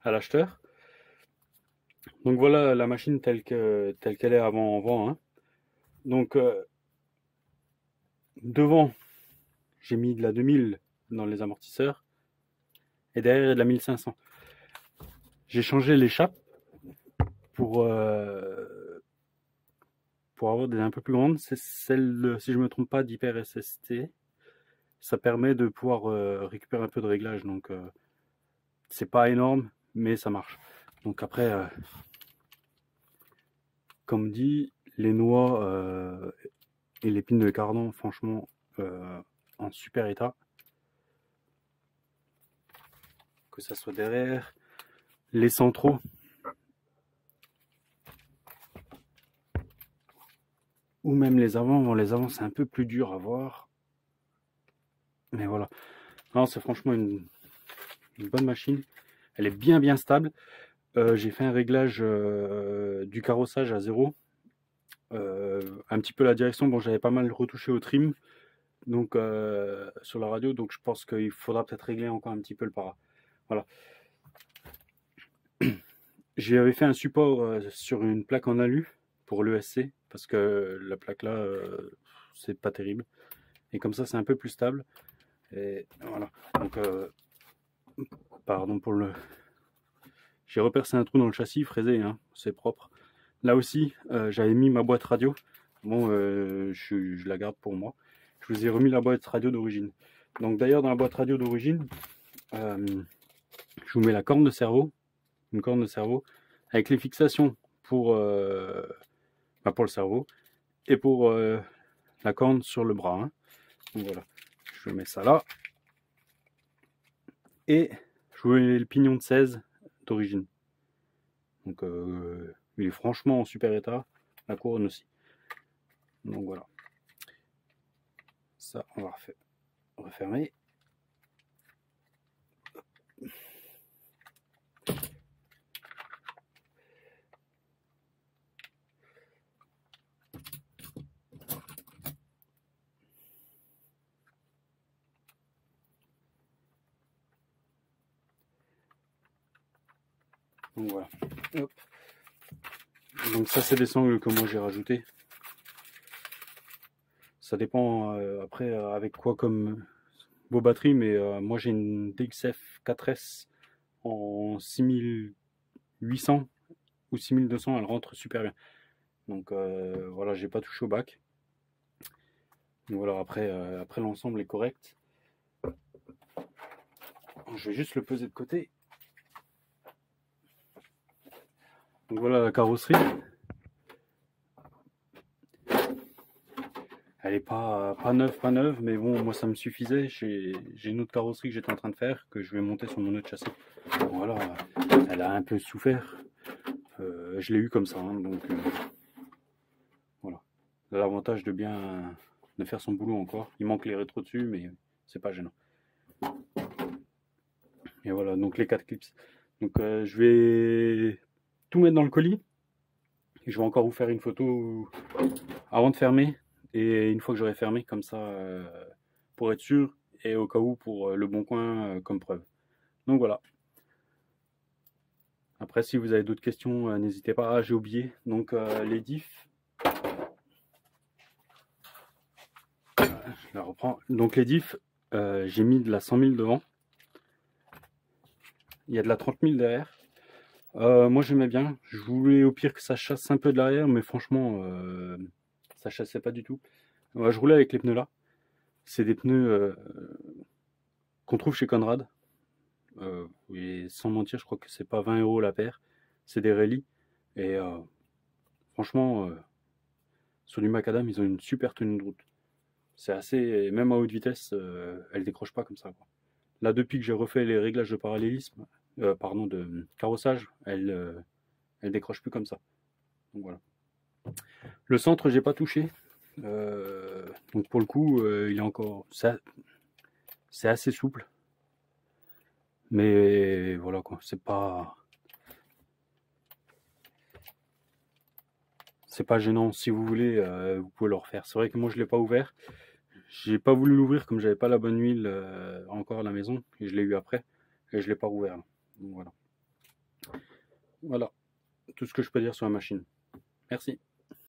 à l'acheteur. Donc voilà la machine telle qu'elle est avant en vent, hein. Donc devant, j'ai mis de la 2000 dans les amortisseurs et derrière de la 1500. J'ai changé l'échappe pour, euh, pour avoir des un peu plus grandes. C'est celle, si je me trompe pas, d'Hyper SST. Ça permet de pouvoir récupérer un peu de réglage. Donc c'est pas énorme, mais ça marche. Donc après, comme dit, les noix et l'épine de cardan, franchement, en super état. Que ça soit derrière, les centraux. Ou même les avant. Bon, les avant, c'est un peu plus dur à voir. Mais voilà. Non, c'est franchement une bonne machine. Elle est bien stable. J'ai fait un réglage du carrossage à 0. Un petit peu la direction. Bon, j'avais pas mal retouché au trim. Donc sur la radio. Donc je pense qu'il faudra peut-être régler encore un petit peu le para. Voilà. J'avais fait un support sur une plaque en alu pour l'ESC. Parce que la plaque là, c'est pas terrible. Et comme ça, c'est un peu plus stable. Et voilà. Donc pardon pour le... J'ai repercé un trou dans le châssis, fraisé, hein, c'est propre. Là aussi, j'avais mis ma boîte radio. Bon, je la garde pour moi. Je vous ai remis la boîte radio d'origine. Donc d'ailleurs, dans la boîte radio d'origine, je vous mets la corne de cerveau, une corne de cerveau, avec les fixations pour le cerveau et pour la corne sur le bras, hein. Donc voilà, je mets ça là. Et je vous mets le pignon de 16 d'origine. Donc il est franchement en super état. La couronne aussi. Donc voilà. Ça, on va refermer. Donc voilà. Hop. Donc ça, c'est des sangles que moi j'ai rajouté. Ça dépend après avec quoi comme vos batteries, mais moi j'ai une DXF 4S en 6800 ou 6200, elle rentre super bien. Donc voilà, j'ai pas touché au bac. Donc voilà, après l'ensemble est correct. Je vais juste le peser de côté. Donc voilà la carrosserie. Elle est pas neuve, mais bon, moi ça me suffisait. J'ai une autre carrosserie que j'étais en train de faire, que je vais monter sur mon autre châssis. Voilà, elle a un peu souffert. Je l'ai eu comme ça, hein, donc voilà. L'avantage de faire son boulot encore. Il manque les rétros dessus, mais c'est pas gênant. Et voilà, donc les 4 clips. Donc je vais tout mettre dans le colis. Et je vais encore vous faire une photo avant de fermer. Et une fois que j'aurai fermé, comme ça, pour être sûr, et au cas où pour le bon coin comme preuve. Donc voilà. Après, si vous avez d'autres questions, n'hésitez pas. Ah, j'ai oublié. Donc les diffs. Je la reprends. Donc les diffs, j'ai mis de la 100 000 devant. Il y a de la 30 000 derrière. Moi j'aimais bien. Je voulais au pire que ça chasse un peu de l'arrière, mais franchement, ça chassait pas du tout. Je roulais avec les pneus là. C'est des pneus qu'on trouve chez Conrad. Et sans mentir, je crois que c'est pas 20 € la paire. C'est des rallyes. Et franchement, sur du macadam, ils ont une super tenue de route. C'est assez. Même à haute vitesse, elle décroche pas comme ça, quoi. Là, depuis que j'ai refait les réglages de parallélisme, de carrossage, elle décroche plus comme ça. Donc voilà. Le centre, j'ai pas touché. Donc pour le coup, il est encore. C'est assez souple. Mais voilà quoi, c'est pas gênant. Si vous voulez, vous pouvez le refaire. C'est vrai que moi je l'ai pas ouvert. J'ai pas voulu l'ouvrir comme j'avais pas la bonne huile encore à la maison et je l'ai eu après et je l'ai pas rouvert. Donc voilà. Voilà, tout ce que je peux dire sur la machine. Merci.